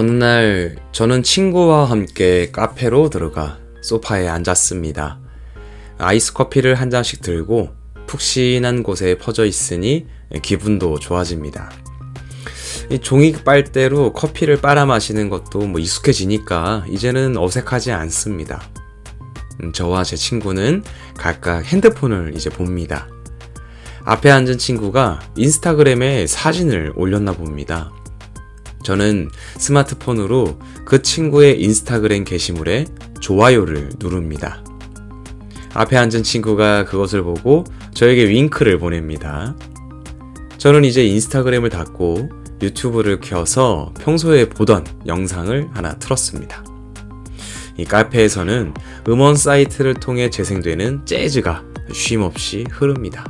어느 날 저는 친구와 함께 카페로 들어가 소파에 앉았습니다. 아이스 커피를 한 잔씩 들고 푹신한 곳에 퍼져 있으니 기분도 좋아집니다. 이 종이 빨대로 커피를 빨아 마시는 것도 익숙해지니까 이제는 어색하지 않습니다. 저와 제 친구는 각각 핸드폰을 이제 봅니다. 앞에 앉은 친구가 인스타그램에 사진을 올렸나 봅니다. 저는 스마트폰으로 그 친구의 인스타그램 게시물에 좋아요를 누릅니다. 앞에 앉은 친구가 그것을 보고 저에게 윙크를 보냅니다. 저는 이제 인스타그램을 닫고 유튜브를 켜서 평소에 보던 영상을 하나 틀었습니다. 이 카페에서는 음원 사이트를 통해 재생되는 재즈가 쉼없이 흐릅니다.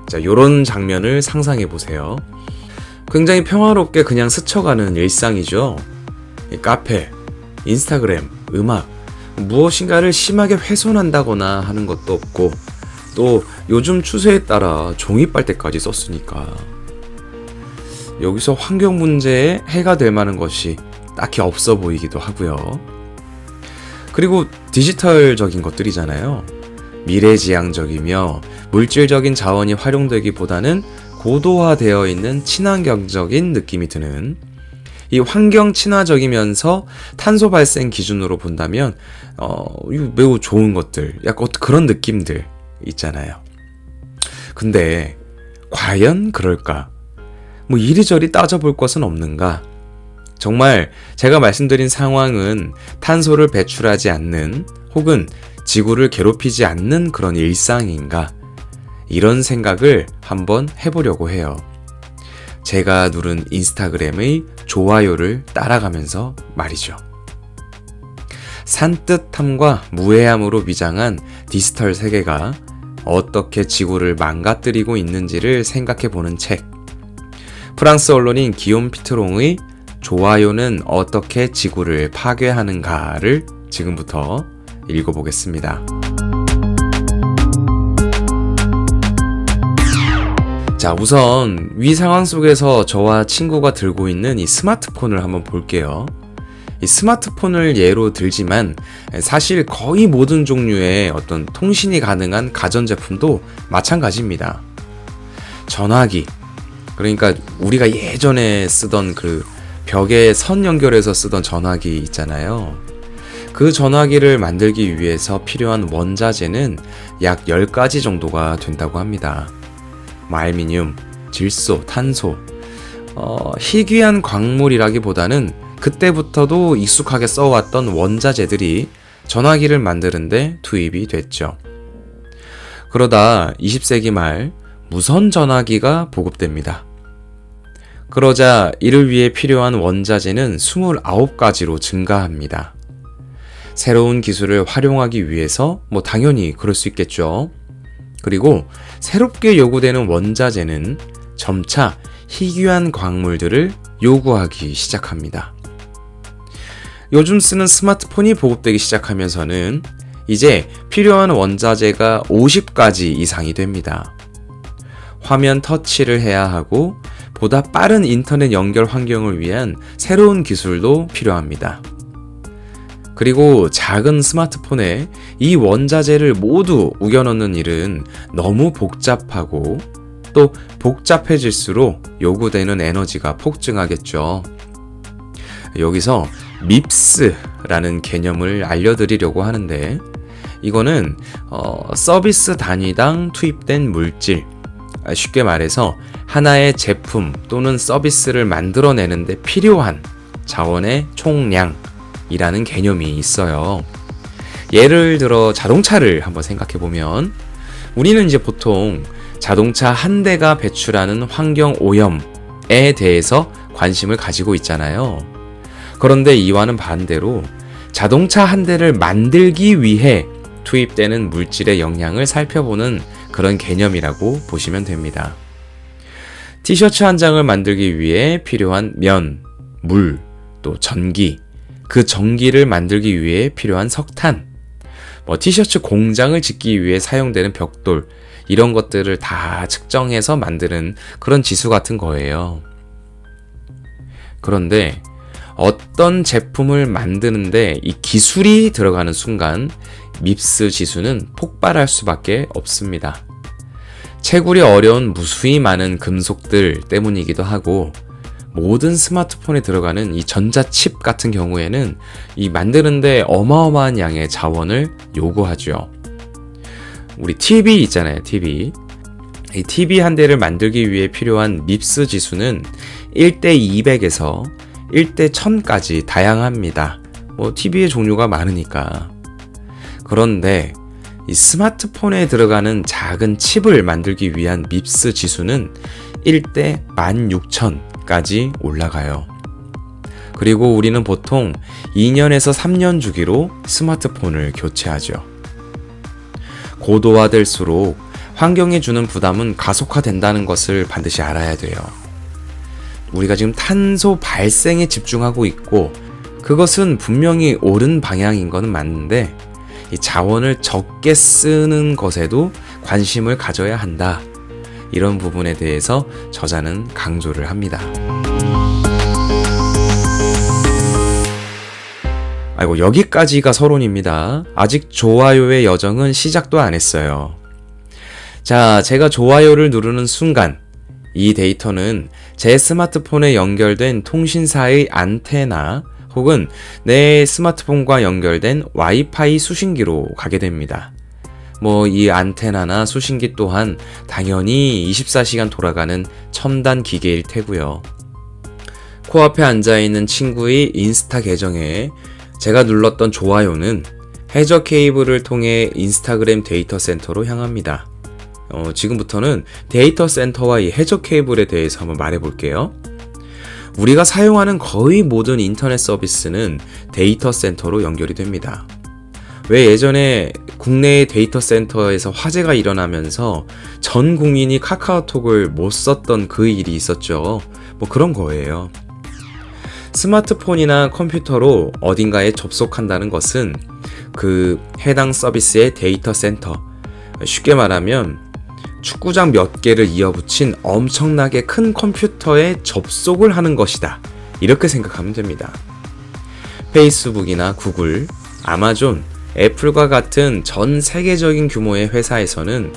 자, 요런 장면을 상상해 보세요. 굉장히 평화롭게 그냥 스쳐가는 일상이죠. 이 카페, 인스타그램, 음악, 무엇인가를 심하게 훼손한다거나 하는 것도 없고, 또 요즘 추세에 따라 종이빨대까지 썼으니까 여기서 환경 문제에 해가 될 만한 것이 딱히 없어 보이기도 하고요. 그리고 디지털적인 것들이잖아요. 미래지향적이며 물질적인 자원이 활용되기보다는 고도화되어 있는 친환경적인 느낌이 드는, 이 환경 친화적이면서 탄소 발생 기준으로 본다면 매우 좋은 것들, 약간 그런 느낌들 있잖아요. 근데 과연 그럴까? 이리저리 따져볼 것은 없는가? 정말 제가 말씀드린 상황은 탄소를 배출하지 않는, 혹은 지구를 괴롭히지 않는 그런 일상인가? 이런 생각을 한번 해보려고 해요. 제가 누른 인스타그램의 좋아요를 따라가면서 말이죠. 산뜻함과 무해함으로 위장한 디지털 세계가 어떻게 지구를 망가뜨리고 있는지를 생각해보는 책, 프랑스 언론인 기욤 피트롱의 좋아요는 어떻게 지구를 파괴하는가를 지금부터 읽어보겠습니다. 자, 우선 위 상황 속에서 저와 친구가 들고 있는 이 스마트폰을 한번 볼게요. 이 스마트폰을 예로 들지만 사실 거의 모든 종류의 어떤 통신이 가능한 가전제품도 마찬가지입니다. 전화기, 그러니까 우리가 예전에 쓰던 그 벽에 선 연결해서 쓰던 전화기 있잖아요. 그 전화기를 만들기 위해서 필요한 원자재는 약 10가지 정도가 된다고 합니다. 알루미늄, 질소, 탄소, 희귀한 광물이라기보다는 그때부터도 익숙하게 써왔던 원자재들이 전화기를 만드는데 투입이 됐죠. 그러다 20세기 말 무선 전화기가 보급됩니다. 그러자 이를 위해 필요한 원자재는 29가지로 증가합니다. 새로운 기술을 활용하기 위해서 당연히 그럴 수 있겠죠. 그리고 새롭게 요구되는 원자재는 점차 희귀한 광물들을 요구하기 시작합니다. 요즘 쓰는 스마트폰이 보급되기 시작하면서는 이제 필요한 원자재가 50가지 이상이 됩니다. 화면 터치를 해야 하고 보다 빠른 인터넷 연결 환경을 위한 새로운 기술도 필요합니다. 그리고 작은 스마트폰에 이 원자재를 모두 우겨 넣는 일은 너무 복잡하고, 또 복잡해질수록 요구되는 에너지가 폭증하겠죠. 여기서 밉스라는 개념을 알려드리려고 하는데, 이거는 서비스 단위당 투입된 물질, 쉽게 말해서 하나의 제품 또는 서비스를 만들어내는데 필요한 자원의 총량이라는 개념이 있어요. 예를 들어 자동차를 한번 생각해보면, 우리는 이제 보통 자동차 한 대가 배출하는 환경 오염에 대해서 관심을 가지고 있잖아요. 그런데 이와는 반대로 자동차 한 대를 만들기 위해 투입되는 물질의 영향을 살펴보는 그런 개념이라고 보시면 됩니다. 티셔츠 한 장을 만들기 위해 필요한 면, 물, 또 전기, 그 전기를 만들기 위해 필요한 석탄, 티셔츠 공장을 짓기 위해 사용되는 벽돌, 이런 것들을 다 측정해서 만드는 그런 지수 같은 거예요. 그런데 어떤 제품을 만드는데 이 기술이 들어가는 순간 밉스 지수는 폭발할 수밖에 없습니다. 채굴이 어려운 무수히 많은 금속들 때문이기도 하고, 모든 스마트폰에 들어가는 이 전자칩 같은 경우에는 이 만드는데 어마어마한 양의 자원을 요구하죠. 우리 TV 있잖아요, TV. 이 TV 한 대를 만들기 위해 필요한 밉스 지수는 1대 200에서 1대 1000까지 다양합니다. TV의 종류가 많으니까. 그런데 이 스마트폰에 들어가는 작은 칩을 만들기 위한 밉스 지수는 1대 16,000까지 올라가요. 그리고 우리는 보통 2년에서 3년 주기로 스마트폰을 교체하죠. 고도화될수록 환경에 주는 부담은 가속화된다는 것을 반드시 알아야 돼요. 우리가 지금 탄소 발생에 집중하고 있고, 그것은 분명히 옳은 방향인 건 맞는데, 이 자원을 적게 쓰는 것에도 관심을 가져야 한다. 이런 부분에 대해서 저자는 강조를 합니다. 아이고, 여기까지가 서론입니다. 아직 좋아요의 여정은 시작도 안 했어요. 자, 제가 좋아요를 누르는 순간 이 데이터는 제 스마트폰에 연결된 통신사의 안테나 혹은 내 스마트폰과 연결된 와이파이 수신기로 가게 됩니다. 이 안테나나 수신기 또한 당연히 24시간 돌아가는 첨단 기계일 테고요. 코앞에 앉아있는 친구의 인스타 계정에 제가 눌렀던 좋아요는 해저 케이블을 통해 인스타그램 데이터 센터로 향합니다. 지금부터는 데이터 센터와 이 해저 케이블에 대해서 한번 말해볼게요. 우리가 사용하는 거의 모든 인터넷 서비스는 데이터 센터로 연결이 됩니다. 왜 예전에 국내의 데이터 센터에서 화재가 일어나면서 전 국민이 카카오톡을 못 썼던 그 일이 있었죠. 그런 거예요. 스마트폰이나 컴퓨터로 어딘가에 접속한다는 것은 그 해당 서비스의 데이터 센터, 쉽게 말하면 축구장 몇 개를 이어붙인 엄청나게 큰 컴퓨터에 접속을 하는 것이다. 이렇게 생각하면 됩니다. 페이스북이나 구글, 아마존, 애플과 같은 전 세계적인 규모의 회사에서는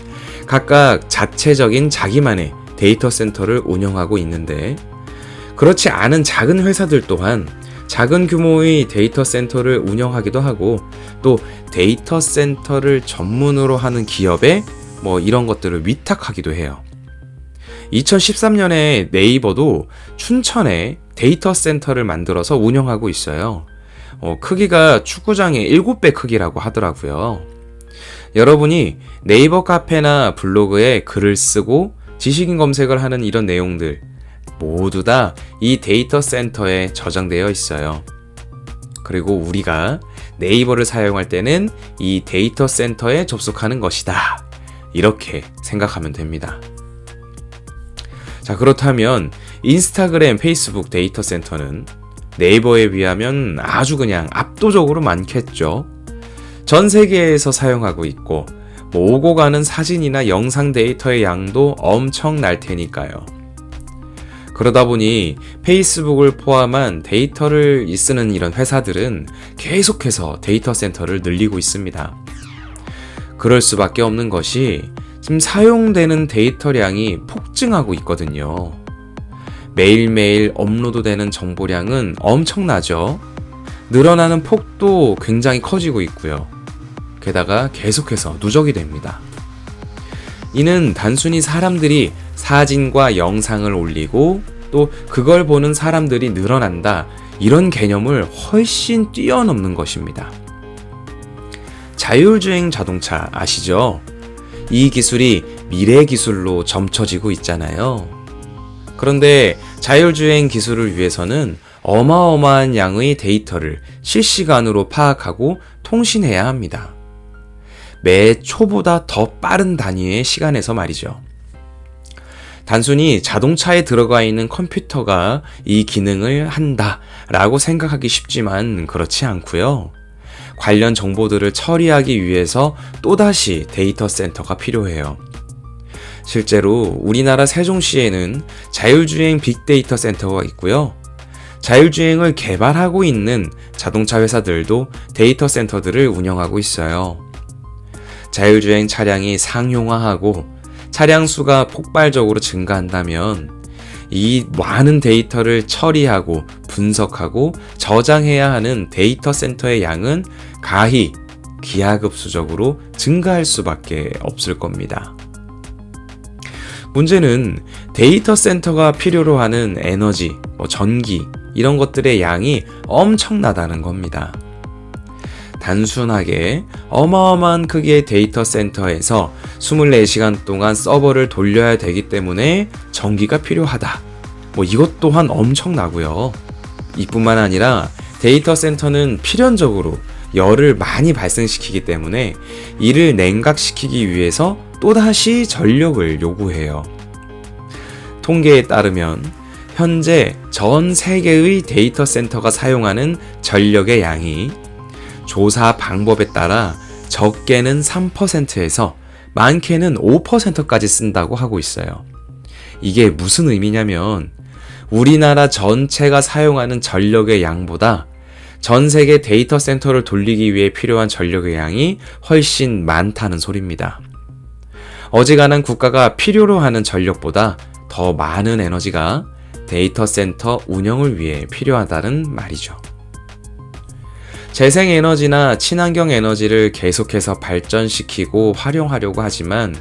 각각 자체적인 자기만의 데이터 센터를 운영하고 있는데, 그렇지 않은 작은 회사들 또한 작은 규모의 데이터 센터를 운영하기도 하고, 또 데이터 센터를 전문으로 하는 기업에 이런 것들을 위탁하기도 해요. 2013년에 네이버도 춘천에 데이터 센터를 만들어서 운영하고 있어요. 크기가 축구장의 7배 크기라고 하더라고요. 여러분이 네이버 카페나 블로그에 글을 쓰고 지식인 검색을 하는 이런 내용들 모두 다 이 데이터 센터에 저장되어 있어요. 그리고 우리가 네이버를 사용할 때는 이 데이터 센터에 접속하는 것이다. 이렇게 생각하면 됩니다. 자, 그렇다면 인스타그램, 페이스북 데이터 센터는 네이버에 비하면 아주 그냥 압도적으로 많겠죠. 전 세계에서 사용하고 있고, 오고 가는 사진이나 영상 데이터의 양도 엄청날 테니까요. 그러다 보니 페이스북을 포함한 데이터를 쓰는 이런 회사들은 계속해서 데이터 센터를 늘리고 있습니다. 그럴 수밖에 없는 것이 지금 사용되는 데이터량이 폭증하고 있거든요. 매일매일 업로드되는 정보량은 엄청나죠. 늘어나는 폭도 굉장히 커지고 있고요. 게다가 계속해서 누적이 됩니다. 이는 단순히 사람들이 사진과 영상을 올리고 또 그걸 보는 사람들이 늘어난다, 이런 개념을 훨씬 뛰어넘는 것입니다. 자율주행 자동차 아시죠? 이 기술이 미래 기술로 점쳐지고 있잖아요. 그런데 자율주행 기술을 위해서는 어마어마한 양의 데이터를 실시간으로 파악하고 통신해야 합니다. 매 초보다 더 빠른 단위의 시간에서 말이죠. 단순히 자동차에 들어가 있는 컴퓨터가 이 기능을 한다라고 생각하기 쉽지만 그렇지 않고요. 관련 정보들을 처리하기 위해서 또다시 데이터 센터가 필요해요. 실제로 우리나라 세종시에는 자율주행 빅데이터 센터가 있고요. 자율주행을 개발하고 있는 자동차 회사들도 데이터 센터들을 운영하고 있어요. 자율주행 차량이 상용화하고 차량 수가 폭발적으로 증가한다면 이 많은 데이터를 처리하고 분석하고 저장해야 하는 데이터 센터의 양은 가히 기하급수적으로 증가할 수밖에 없을 겁니다. 문제는 데이터 센터가 필요로 하는 에너지, 전기 이런 것들의 양이 엄청나다는 겁니다. 단순하게 어마어마한 크기의 데이터 센터에서 24시간 동안 서버를 돌려야 되기 때문에 전기가 필요하다. 이것 또한 엄청나고요. 이뿐만 아니라 데이터 센터는 필연적으로 열을 많이 발생시키기 때문에 이를 냉각시키기 위해서 또다시 전력을 요구해요. 통계에 따르면 현재 전 세계의 데이터 센터가 사용하는 전력의 양이 조사 방법에 따라 적게는 3%에서 많게는 5%까지 쓴다고 하고 있어요. 이게 무슨 의미냐면 우리나라 전체가 사용하는 전력의 양보다 전 세계 데이터 센터를 돌리기 위해 필요한 전력의 양이 훨씬 많다는 소리입니다. 어지간한 국가가 필요로 하는 전력보다 더 많은 에너지가 데이터 센터 운영을 위해 필요하다는 말이죠. 재생에너지나 친환경 에너지를 계속해서 발전시키고 활용하려고 하지만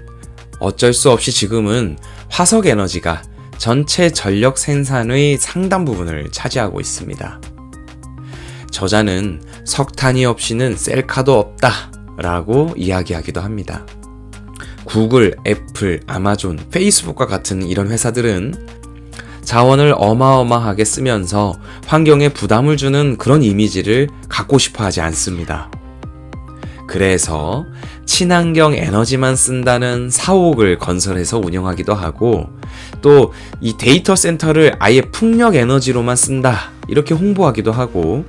어쩔 수 없이 지금은 화석 에너지가 전체 전력 생산의 상당 부분을 차지하고 있습니다. 저자는 석탄이 없이는 셀카도 없다 라고 이야기하기도 합니다. 구글, 애플, 아마존, 페이스북과 같은 이런 회사들은 자원을 어마어마하게 쓰면서 환경에 부담을 주는 그런 이미지를 갖고 싶어 하지 않습니다. 그래서 친환경 에너지만 쓴다는 사옥을 건설해서 운영하기도 하고 또 이 데이터 센터를 아예 풍력 에너지로만 쓴다 이렇게 홍보하기도 하고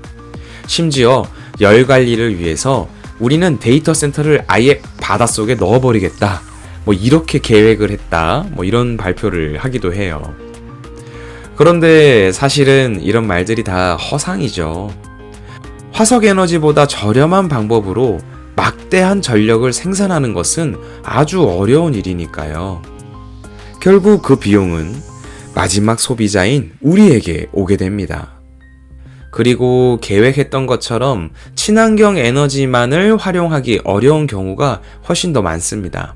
심지어 열 관리를 위해서 우리는 데이터 센터를 아예 바닷속에 넣어버리겠다 이렇게 계획을 했다 이런 발표를 하기도 해요. 그런데 사실은 이런 말들이 다 허상이죠. 화석 에너지보다 저렴한 방법으로 막대한 전력을 생산하는 것은 아주 어려운 일이니까요. 결국 그 비용은 마지막 소비자인 우리에게 오게 됩니다. 그리고 계획했던 것처럼 친환경 에너지만을 활용하기 어려운 경우가 훨씬 더 많습니다.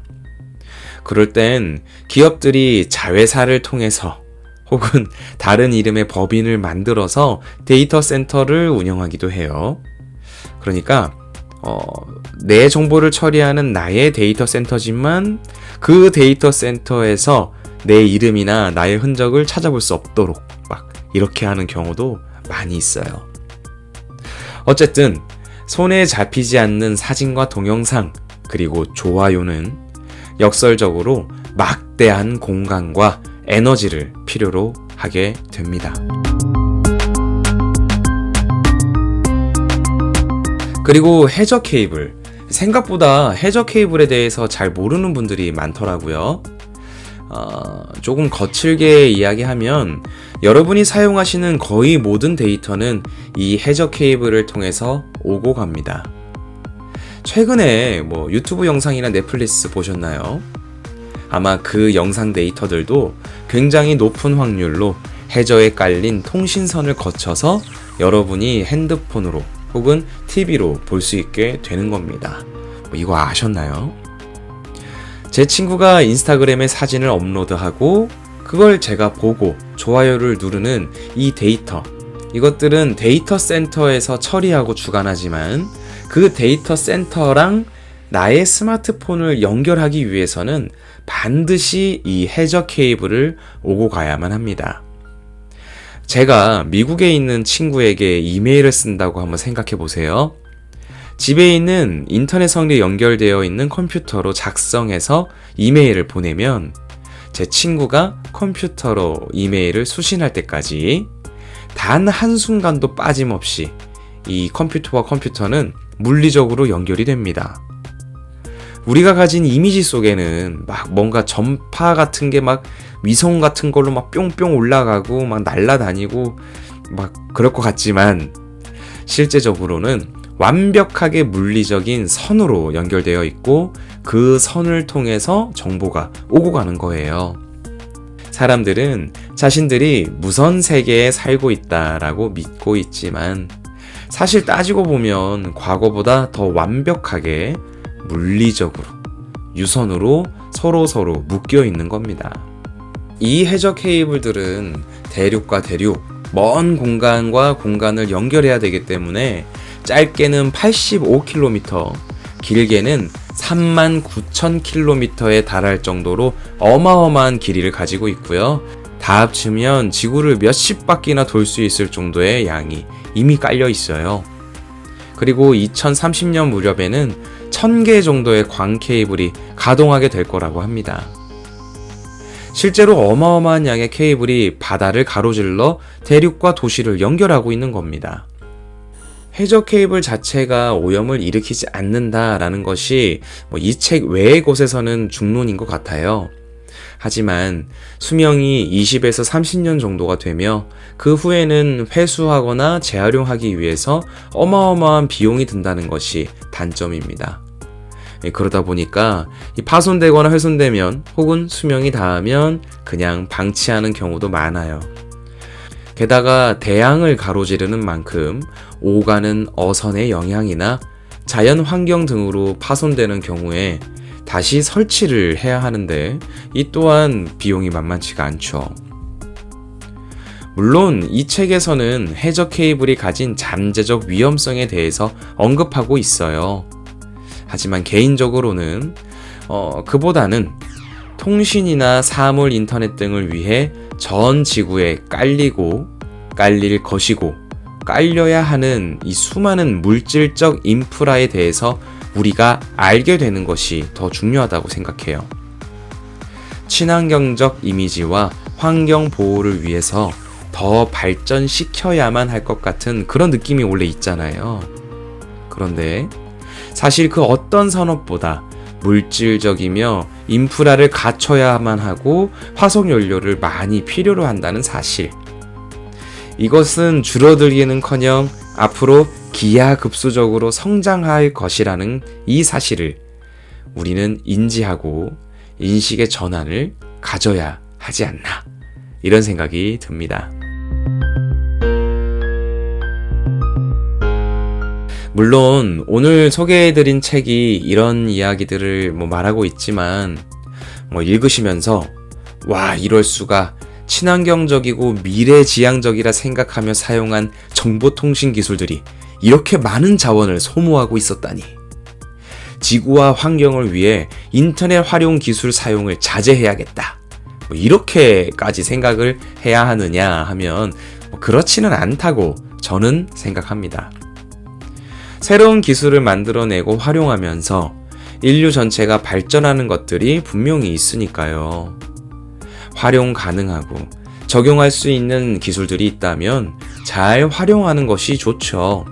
그럴 땐 기업들이 자회사를 통해서 혹은 다른 이름의 법인을 만들어서 데이터 센터를 운영하기도 해요. 그러니까 내 정보를 처리하는 나의 데이터 센터지만 그 데이터 센터에서 내 이름이나 나의 흔적을 찾아볼 수 없도록 막 이렇게 하는 경우도 많이 있어요. 어쨌든 손에 잡히지 않는 사진과 동영상 그리고 좋아요는 역설적으로 막대한 공간과 에너지를 필요로 하게 됩니다. 그리고 해저 케이블. 생각보다 해저 케이블에 대해서 잘 모르는 분들이 많더라고요. 조금 거칠게 이야기하면 여러분이 사용하시는 거의 모든 데이터는 이 해저 케이블을 통해서 오고 갑니다. 최근에 유튜브 영상이나 넷플릭스 보셨나요? 아마 그 영상 데이터들도 굉장히 높은 확률로 해저에 깔린 통신선을 거쳐서 여러분이 핸드폰으로 혹은 TV로 볼 수 있게 되는 겁니다. 이거 아셨나요? 제 친구가 인스타그램에 사진을 업로드하고 그걸 제가 보고 좋아요를 누르는 이 데이터, 이것들은 데이터 센터에서 처리하고 주관하지만 그 데이터 센터랑 나의 스마트폰을 연결하기 위해서는 반드시 이 해저 케이블을 오고 가야만 합니다. 제가 미국에 있는 친구에게 이메일을 쓴다고 한번 생각해 보세요. 집에 있는 인터넷선이 연결되어 있는 컴퓨터로 작성해서 이메일을 보내면 제 친구가 컴퓨터로 이메일을 수신할 때까지 단 한순간도 빠짐없이 이 컴퓨터와 컴퓨터는 물리적으로 연결이 됩니다. 우리가 가진 이미지 속에는 막 뭔가 전파 같은 게 막 위성 같은 걸로 막 뿅뿅 올라가고 막 날아다니고 막 그럴 것 같지만 실제적으로는 완벽하게 물리적인 선으로 연결되어 있고 그 선을 통해서 정보가 오고 가는 거예요. 사람들은 자신들이 무선 세계에 살고 있다라고 믿고 있지만 사실 따지고 보면 과거보다 더 완벽하게 물리적으로 유선으로 서로 묶여 있는 겁니다. 이 해저 케이블들은 대륙과 대륙, 먼 공간과 공간을 연결해야 되기 때문에 짧게는 85km, 길게는 39,000km에 달할 정도로 어마어마한 길이를 가지고 있고요. 다 합치면 지구를 몇십 바퀴나 돌 수 있을 정도의 양이 이미 깔려 있어요. 그리고 2030년 무렵에는 1000개 정도의 광 케이블이 가동하게 될 거라고 합니다. 실제로 어마어마한 양의 케이블이 바다를 가로질러 대륙과 도시를 연결하고 있는 겁니다. 해저 케이블 자체가 오염을 일으키지 않는다라는 것이 이 책 외의 곳에서는 중론인 것 같아요. 하지만 수명이 20에서 30년 정도가 되며 그 후에는 회수하거나 재활용하기 위해서 어마어마한 비용이 든다는 것이 단점입니다. 그러다 보니까 파손되거나 훼손되면 혹은 수명이 다하면 그냥 방치하는 경우도 많아요. 게다가 대양을 가로지르는 만큼 오가는 어선의 영향이나 자연 환경 등으로 파손되는 경우에 다시 설치를 해야 하는데 이 또한 비용이 만만치가 않죠. 물론 이 책에서는 해저 케이블이 가진 잠재적 위험성에 대해서 언급하고 있어요. 하지만 개인적으로는 그보다는 통신이나 사물 인터넷 등을 위해 전 지구에 깔릴 것이고 깔려야 하는 이 수많은 물질적 인프라에 대해서 우리가 알게 되는 것이 더 중요하다고 생각해요. 친환경적 이미지와 환경 보호를 위해서 더 발전시켜야만 할 것 같은 그런 느낌이 원래 있잖아요. 그런데 사실 그 어떤 산업보다 물질적이며 인프라를 갖춰야만 하고 화석연료를 많이 필요로 한다는 사실. 이것은 줄어들기는커녕 앞으로 기하급수적으로 성장할 것이라는 이 사실을 우리는 인지하고 인식의 전환을 가져야 하지 않나, 이런 생각이 듭니다. 물론 오늘 소개해드린 책이 이런 이야기들을 말하고 있지만 읽으시면서 와, 이럴 수가, 친환경적이고 미래지향적이라 생각하며 사용한 정보통신 기술들이 이렇게 많은 자원을 소모하고 있었다니, 지구와 환경을 위해 인터넷 활용 기술 사용을 자제해야겠다, 이렇게까지 생각을 해야 하느냐 하면 그렇지는 않다고 저는 생각합니다. 새로운 기술을 만들어내고 활용하면서 인류 전체가 발전하는 것들이 분명히 있으니까요. 활용 가능하고 적용할 수 있는 기술들이 있다면 잘 활용하는 것이 좋죠.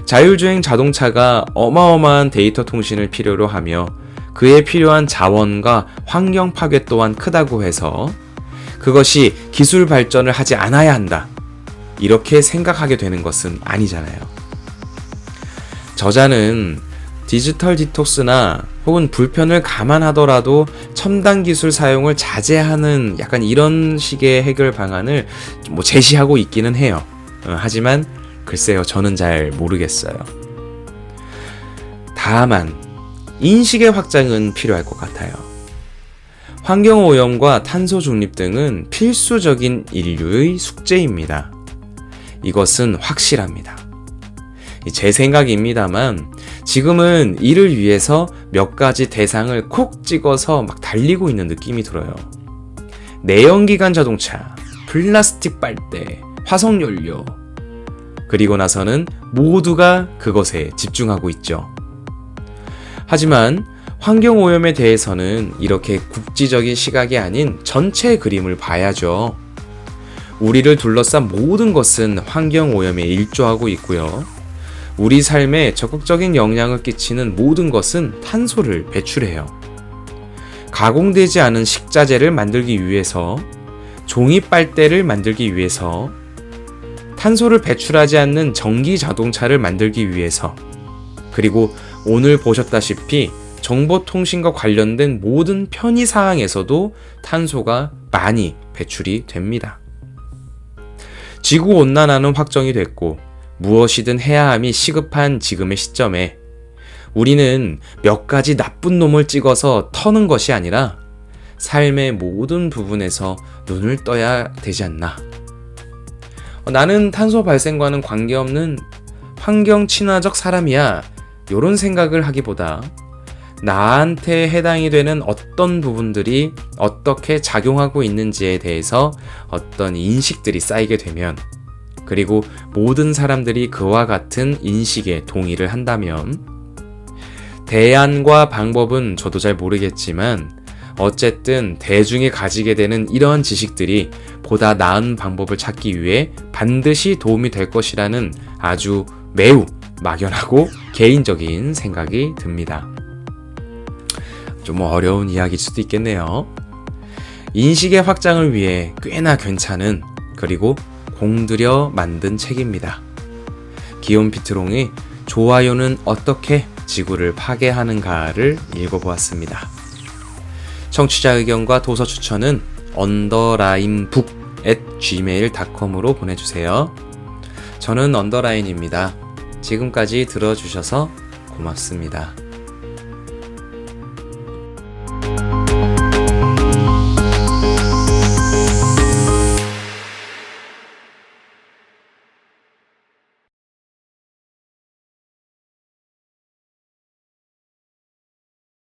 자율주행 자동차가 어마어마한 데이터 통신을 필요로 하며 그에 필요한 자원과 환경 파괴 또한 크다고 해서 그것이 기술 발전을 하지 않아야 한다, 이렇게 생각하게 되는 것은 아니잖아요. 저자는 디지털 디톡스나 혹은 불편을 감안하더라도 첨단 기술 사용을 자제하는 약간 이런 식의 해결 방안을 제시하고 있기는 해요. 하지만 글쎄요, 저는 잘 모르겠어요. 다만 인식의 확장은 필요할 것 같아요. 환경오염과 탄소 중립 등은 필수적인 인류의 숙제입니다. 이것은 확실합니다. 제 생각입니다만 지금은 이를 위해서 몇 가지 대상을 콕 찍어서 달리고 있는 느낌이 들어요. 내연기관 자동차, 플라스틱 빨대, 화석연료, 그리고 나서는 모두가 그것에 집중하고 있죠. 하지만 환경오염에 대해서는 이렇게 국지적인 시각이 아닌 전체 그림을 봐야죠. 우리를 둘러싼 모든 것은 환경오염에 일조하고 있고요. 우리 삶에 적극적인 영향을 끼치는 모든 것은 탄소를 배출해요. 가공되지 않은 식자재를 만들기 위해서, 종이 빨대를 만들기 위해서, 탄소를 배출하지 않는 전기 자동차를 만들기 위해서, 그리고 오늘 보셨다시피 정보통신과 관련된 모든 편의사항에서도 탄소가 많이 배출이 됩니다. 지구온난화는 확정이 됐고 무엇이든 해야 함이 시급한 지금의 시점에 우리는 몇 가지 나쁜 놈을 찍어서 터는 것이 아니라 삶의 모든 부분에서 눈을 떠야 되지 않나. 나는 탄소 발생과는 관계없는 환경 친화적 사람이야, 요런 생각을 하기보다 나한테 해당이 되는 어떤 부분들이 어떻게 작용하고 있는지에 대해서 어떤 인식들이 쌓이게 되면, 그리고 모든 사람들이 그와 같은 인식에 동의를 한다면, 대안과 방법은 저도 잘 모르겠지만 어쨌든 대중이 가지게 되는 이러한 지식들이 보다 나은 방법을 찾기 위해 반드시 도움이 될 것이라는 아주 매우 막연하고 개인적인 생각이 듭니다. 좀 어려운 이야기일 수도 있겠네요. 인식의 확장을 위해 꽤나 괜찮은, 그리고 공들여 만든 책입니다. 기욤 피트롱의 좋아요는 어떻게 지구를 파괴하는가를 읽어보았습니다. 청취자 의견과 도서 추천은 underlinebook@gmail.com으로 보내주세요. 저는 언더라인입니다. 지금까지 들어주셔서 고맙습니다.